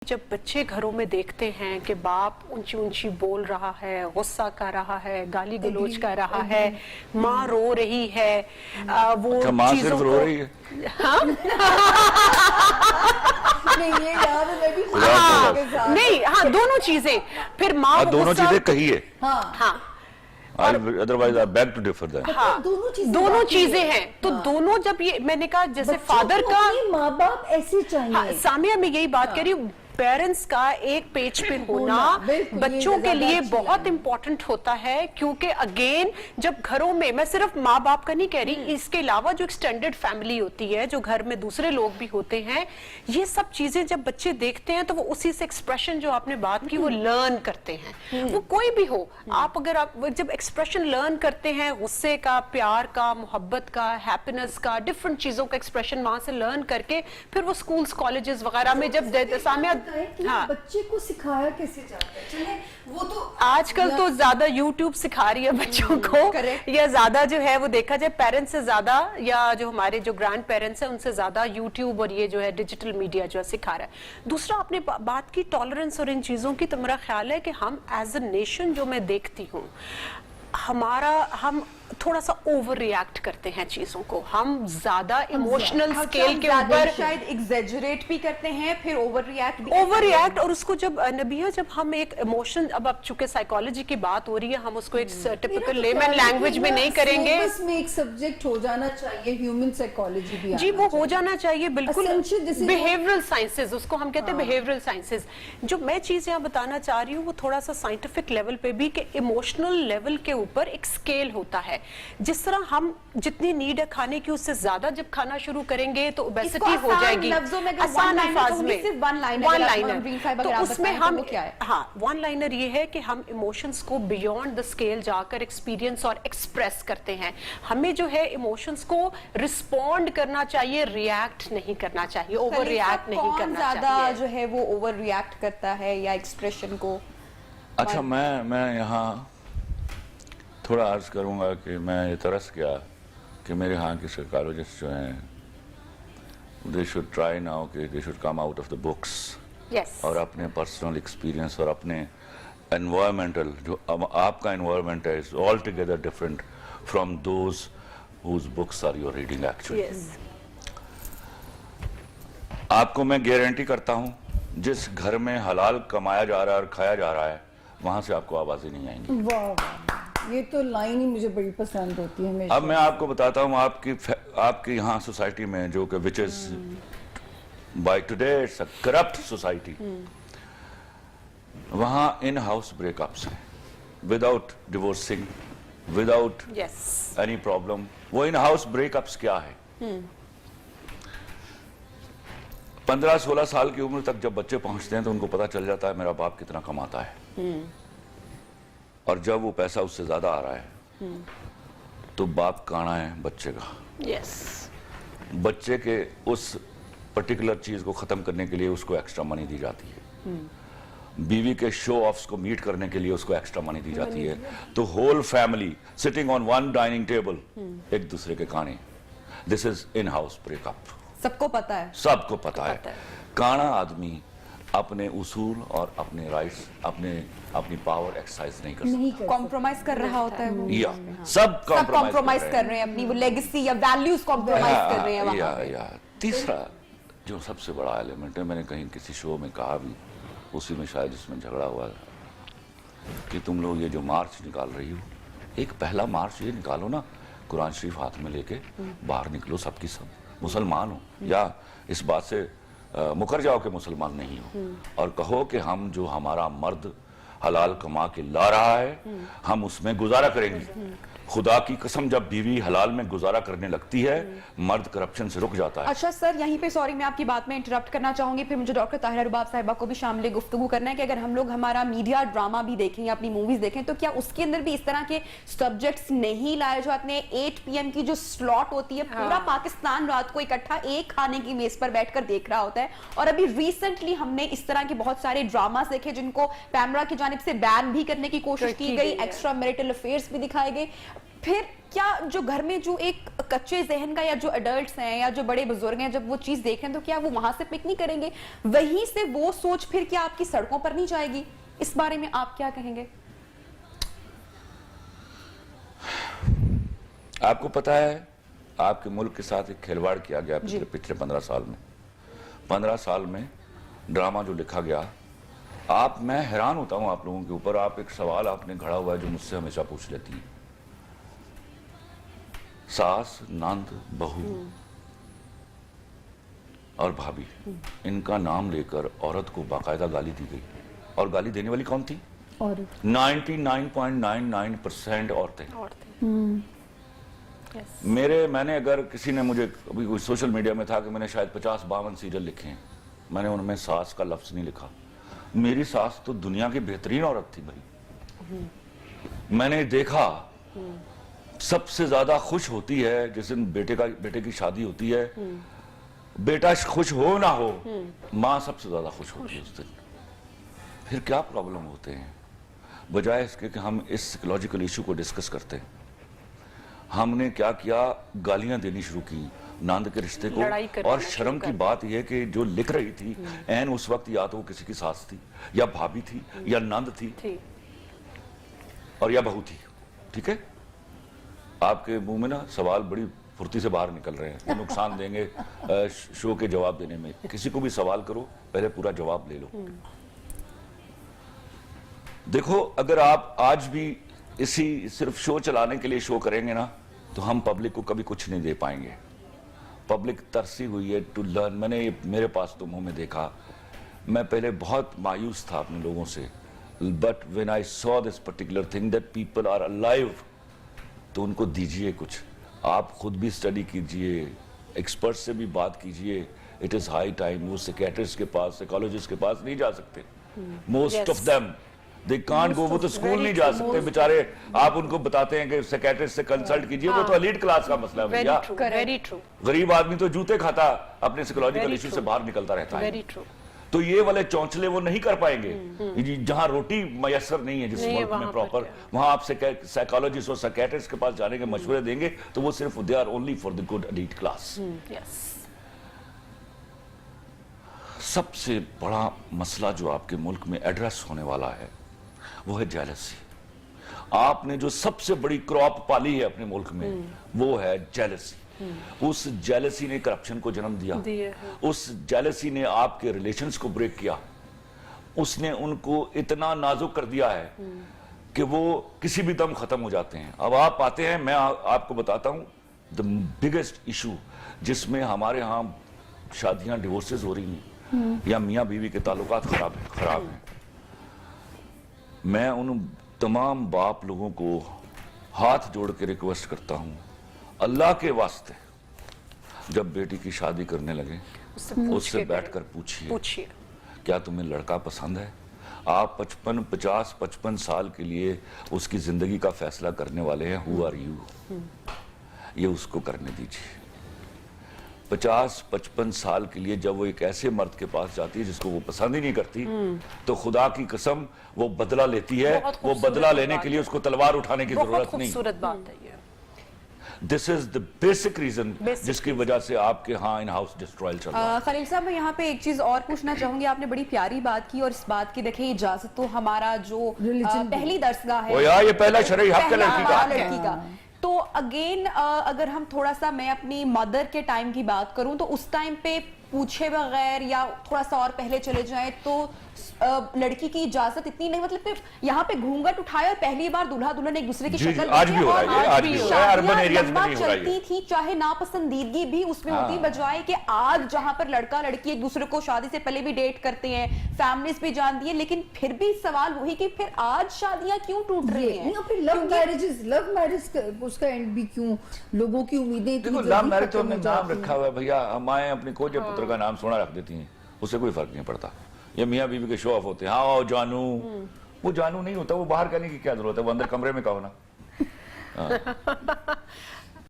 जब बच्चे घरों में देखते हैं कि बाप ऊंची ऊंची बोल रहा है, गुस्सा कर रहा है, गाली गलौज कर रहा है, माँ रो रही है, वो माँ चीजों सिर्फ रो रही है? हाँ? नहीं, ये याद है, मैं भी हाँ, नहीं, हाँ, दोनों चीजें। फिर माँ दोनों चीजें कही है। हाँ, Otherwise I beg to differ then. हाँ, दोनों चीजें हैं। तो दोनों जब ये मैंने कहा जैसे फादर का माँ बाप ऐसे चाहिए। हाँ, सामिया मैं यही बात कह रही हूँ, पेरेंट्स का एक पेज पे होना बच्चों के लिए बहुत इंपॉर्टेंट होता है, क्योंकि अगेन जब घरों में, मैं सिर्फ माँ बाप का नहीं कह रही, इसके अलावा जो एक्सटेंडेड फैमिली होती है, जो घर में दूसरे लोग भी होते हैं, ये सब चीजें जब बच्चे देखते हैं तो वो उसी से एक्सप्रेशन जो आपने बात की वो लर्न करते हैं। वो कोई भी हो, आप अगर आप जब एक्सप्रेशन लर्न करते हैं, गुस्से का, प्यार का, मोहब्बत का, हैप्पीनेस का, डिफरेंट चीजों का एक्सप्रेशन वहां से लर्न करके फिर वो स्कूल्स कॉलेजेस वगैरह में जब सामिया हाँ, बच्चे को सिखाया कैसे जाता है? चलिए वो तो आजकल तो ज्यादा YouTube सिखा रही है बच्चों को, या ज्यादा जो है वो देखा जाए पेरेंट्स से ज्यादा, या जो हमारे जो ग्रैंड पेरेंट्स हैं उनसे ज्यादा YouTube और ये जो है डिजिटल मीडिया जो है सिखा रहा है। दूसरा आपने बात की टॉलरेंस और इन चीजों की, तो मेरा ख्याल है कि हम एज अ नेशन जो मैं देखती हूँ, हम थोड़ा सा ओवर रिएक्ट करते हैं चीजों को, हम ज्यादा इमोशनल स्केल के ऊपर शायद एग्जेजरेट भी करते हैं, फिर ओवर रिएक्ट और उसको जब नबिया जब हम एक इमोशन, अब चूंकि साइकोलॉजी की बात हो रही है, हम उसको एक टिपिकल लेमन लैंग्वेज में नहीं करेंगे। इसमें एक सब्जेक्ट हो जाना चाहिए, ह्यूमन साइकोलॉजी भी जी, वो हो जाना चाहिए बिल्कुल। बिहेवियरल साइंसेज उसको हम कहते हैं, बिहेवियरल साइंसेज। जो मैं चीज यहाँ बताना चाह रही हूँ वो थोड़ा सा साइंटिफिक लेवल पे भी, कि इमोशनल लेवल के ऊपर एक स्केल होता है। जिस तरह हम जितनी नीड है खाने की, उससे ज्यादा जब खाना शुरू करेंगे तो ओबेसिटी हो जाएगी। आसान अल्फाज में वन लाइनर, तो उसमें हम हाँ, वन लाइनर ये है कि हम इमोशंस को बियॉन्ड द स्केल जाकर एक्सपीरियंस और एक्सप्रेस करते हैं। हमें जो है इमोशंस को रिस्पॉन्ड करना चाहिए, रिएक्ट नहीं करना चाहिए, ओवर रिएक्ट नहीं करना चाहिए। जो है वो ओवर रिएक्ट करता है या एक्सप्रेशन को। अच्छा, मैं यहाँ थोड़ा अर्ज करूंगा कि मैं ये तरस गया कि मेरे यहाँ के साइकोलॉजिस्ट जो हैं, दे शुड ट्राई नाउ कि they should come out of the books और अपने पर्सनल एक्सपीरियंस और अपने एनवायरमेंटल, जो आपका एनवायरमेंट है, is altogether different from those whose books are you reading actually. आपको मैं गारंटी करता हूँ, जिस घर में हलाल कमाया जा रहा है और खाया जा रहा है, वहां से आपको आवाजें नहीं आएंगी। वाह, ये तो लाइन ही मुझे बड़ी पसंद होती है हमेशा। अब मैं आपको बताता हूँ, आपकी यहाँ सोसाइटी में जो कि which is by today it's a corrupt society, वहाँ इन हाउस ब्रेकअप्स हैं without divorcing, without any problem. वो इन हाउस ब्रेकअप्स क्या है? 15-16 साल की उम्र तक जब बच्चे पहुंचते हैं तो उनको पता चल जाता है मेरा बाप कितना कमाता है, और जब वो पैसा उससे ज्यादा आ रहा है तो बाप काना है बच्चे का। बच्चे के उस पर्टिकुलर चीज को खत्म करने के लिए उसको एक्स्ट्रा मनी दी जाती है, बीवी के शो ऑफ्स को मीट करने के लिए उसको एक्स्ट्रा मनी दी जाती है। तो whole family sitting on one dining table, एक दूसरे के काने। This is in house breakup. सबको पता है, सबको पता है। काना आदमी अपने उसूल और अपने राइट्स, अपनी पावर एक्सरसाइज नहीं कर सकता, कॉम्प्रोमाइज कर रहा होता है वो, या सब कॉम्प्रोमाइज कर रहे हैं, अपनी वो लेगेसी या वैल्यूज कॉम्प्रोमाइज कर रहे हैं वहां पे। तीसरा जो सबसे बड़ा एलिमेंट है, मैंने कहीं किसी शो में कहा भी, उसी में शायद इसमें झगड़ा हुआ कि तुम लोग ये जो मार्च निकाल रही हो, एक पहला मार्च ये निकालो ना, कुरान शरीफ हाथ में लेके बाहर निकलो, सबकी सब मुसलमान हो, या इस बात से मुकर जाओ कि मुसलमान नहीं हो, और कहो कि हम जो हमारा मर्द हलाल कमा के ला रहा है हम उसमें गुजारा करेंगे। खुदा की कसम, जब बीवी हलाल में गुजारा करने लगती है, मर्द करप्शन से रुक जाता है। अच्छा सर, यहीं पे सॉरी मैं आपकी बात में इंटरप्ट करना चाहूंगी, फिर मुझे डॉक्टर ताहिरा रुबाब साहिबा को भी शामिल गुफ्तगू करना है कि अगर हम लोग हमारा मीडिया ड्रामा भी देखें या अपनी मूवीज देखें, तो क्या उसके अंदर भी इस तरह के सब्जेक्ट्स नहीं लाए जाते हैं? 8 PM की जो स्लॉट होती है, पूरा पाकिस्तान रात को इकट्ठा एक खाने की मेज पर बैठकर देख रहा होता है। और अभी रिसेंटली हमने इस तरह के बहुत सारे ड्रामास देखे जिनको पैमरा की जानिब से बैन भी करने की कोशिश की गई, एक्स्ट्रा मैरिटल अफेयर्स भी दिखाए गए। پھر کیا جو گھر میں جو ایک کچے ذہن کا یا جو ایڈلٹس ہیں یا جو بڑے بزرگ ہیں جب وہ چیز دیکھ رہے ہیں تو کیا وہ وہاں سے پک نہیں کریں گے؟ وہیں سے وہ سوچ پھر کیا آپ کی سڑکوں پر نہیں جائے گی؟ اس بارے میں آپ کیا کہیں گے؟ آپ کو پتا ہے آپ کے ملک کے ساتھ ایک کھلواڑ کیا گیا پچھلے 15 سال میں. 15 سال میں ڈرامہ جو لکھا گیا, میں حیران ہوتا ہوں آپ لوگوں کے اوپر. آپ ایک سوال آپ نے گھڑا ہوا ہے جو مجھ سے ہمیشہ پوچھ لیتی ہیں, ساس, نند, بہو اور بھابھی, ان کا نام لے کر عورت کو باقاعدہ گالی دی گئی. اور گالی دینے والی کون تھی؟ 99.99% عورتیں. میں نے اگر کسی نے مجھے ابھی کوئی سوشل میڈیا میں تھا کہ میں نے شاید 50-52 سیریل لکھے ہیں, میں نے ان میں ساس کا لفظ نہیں لکھا. میری ساس تو دنیا کی بہترین عورت تھی بھائی. میں نے دیکھا سب سے زیادہ خوش ہوتی ہے جس دن بیٹے کی شادی ہوتی ہے, بیٹا خوش ہو نہ ہو, ماں سب سے زیادہ خوش ہوتی ہے اس دن. پھر کیا پرابلم ہوتے ہیں؟ بجائے اس کے کہ ہم اس سائیکولوجیکل ایشو کو ڈسکس کرتے ہیں, ہم نے کیا کیا, گالیاں دینی شروع کی نند کے رشتے کو. اور شرم کی بات یہ کہ جو لکھ رہی تھی این اس وقت یا تو وہ کسی کی ساس تھی یا بھابھی تھی یا نند تھی اور یا بہو تھی. ٹھیک ہے, آپ کے منہ میں نا سوال بڑی پھرتی سے باہر نکل رہے ہیں, نقصان دیں گے شو کے جواب دینے میں. کسی کو بھی سوال کرو پہلے پورا جواب لے لو. دیکھو اگر آپ آج بھی اسی صرف شو چلانے کے لیے شو کریں گے نا تو ہم پبلک کو کبھی کچھ نہیں دے پائیں گے. پبلک ترسی ہوئی ہے ٹو لرن. میں نے میرے پاس تو منہ میں دیکھا, میں پہلے بہت مایوس تھا اپنے لوگوں سے, but when I saw this particular thing that people are alive, تو ان کو دیجئے کچھ. آپ خود بھی اسٹڈی کیجئے, ایکسپرٹ سے بھی بات کیجئے. It is high time. وہ سیکیٹرسٹ کے پاس, سائیکالوجسٹ کے پاس نہیں جا سکتے. Most of them they can't go. وہ تو سکول نہیں جا سکتے بیچارے. آپ ان کو بتاتے ہیں کہ سیکیٹرسٹ سے کنسلٹ کیجئے, وہ تو ایلیٹ کلاس کا مسئلہ ہے بھیا. غریب آدمی تو جوتے کھاتا اپنے سائیکولوجیکل ایشو سے باہر نکلتا رہتا ہے. تو یہ والے چونچلے وہ نہیں کر پائیں گے. جہاں روٹی میسر نہیں ہے جس ملک میں پراپر, وہاں آپ سائیکالوجسٹ اور سائیکیٹرسٹ کے پاس جانے کے مشورے دیں گے تو وہ صرف they are only for the good elite class. سب سے بڑا مسئلہ جو آپ کے ملک میں ایڈریس ہونے والا ہے وہ ہے جیلسی. آپ نے جو سب سے بڑی کراپ پالی ہے اپنے ملک میں وہ ہے جیلسی. اس جیلسی نے کرپشن کو جنم دیا. اس جیلسی نے آپ کے ریلیشنز کو بریک کیا. اس نے ان کو اتنا نازک کر دیا ہے کہ وہ کسی بھی دم ختم ہو جاتے ہیں. اب آپ آتے ہیں, میں آپ کو بتاتا ہوں the biggest issue جس میں ہمارے ہاں شادیاں ڈیورسز ہو رہی ہیں یا میاں بیوی کے تعلقات خراب ہیں. میں ان تمام باپ لوگوں کو ہاتھ جوڑ کے ریکویسٹ کرتا ہوں, اللہ کے واسطے جب بیٹی کی شادی کرنے لگے اس سے بیٹھ کر پوچھئے کیا تمہیں لڑکا پسند ہے. آپ 55 سال کے لیے اس کی زندگی کا فیصلہ کرنے والے ہیں. Who are you? یہ اس کو کرنے دیجیے. 50-55 سال کے لیے جب وہ ایک ایسے مرد کے پاس جاتی ہے جس کو وہ پسند ہی نہیں کرتی تو خدا کی قسم وہ بدلہ لیتی ہے. وہ بدلہ لینے کے لیے اس کو تلوار اٹھانے کی ضرورت نہیں. خوبصورت بات ہے یہ. This is the basic reason جس کی وجہ سے آپ کے ہاں ان ہاؤس ڈسٹرائل چل رہا ہے. خلیل صاحب میں یہاں پہ ایک چیز اور پوچھنا چاہوں گی. آپ نے بڑی پیاری بات کی اور اس بات کی دیکھیں اجازت تو ہمارا جو پہلی درسگاہ ہے یہ پہلا شرعی حق ہے لڑکی کا. تو اگین اگر ہم تھوڑا سا میں اپنی مدر کے ٹائم کی بات کروں تو اس ٹائم پہ پوچھے بغیر یا تھوڑا سا اور پہلے چلے جائیں تو لڑکی کی اجازت اتنی نہیں, مطلب کہ یہاں پہ گھونگھٹ اٹھائے اور پہلی بار دلہا دلہن ایک دوسرے کی شکل چلتی تھی, چاہے ناپسندیدگی بھی اس میں ہوتی, بجائے کہ آج جہاں پر لڑکا لڑکی ایک دوسرے کو شادی سے پہلے بھی ڈیٹ کرتے ہیں, فیملیز بھی جانتی ہیں, لیکن پھر بھی سوال وہی کہ پھر آج شادیاں کیوں ٹوٹ رہی ہیں. لو میرج اس کا اینڈ بھی کیوں, لوگوں کی امیدیں دیکھو لو میرج تو ہم نے نام رکھا ہوا ہے بھیا, ہمائیں اپنی کوجے پتر کا نام سونا رکھ دیتی ہیں, اس سے کوئی فرق نہیں پڑتا. یہ میاں بیوی کے شو آف ہوتے ہیں, ہاں جانو, وہ جانو نہیں ہوتا, وہ باہر کہنے کی کیا ضرورت ہے, وہ اندر کمرے میں کہو نا.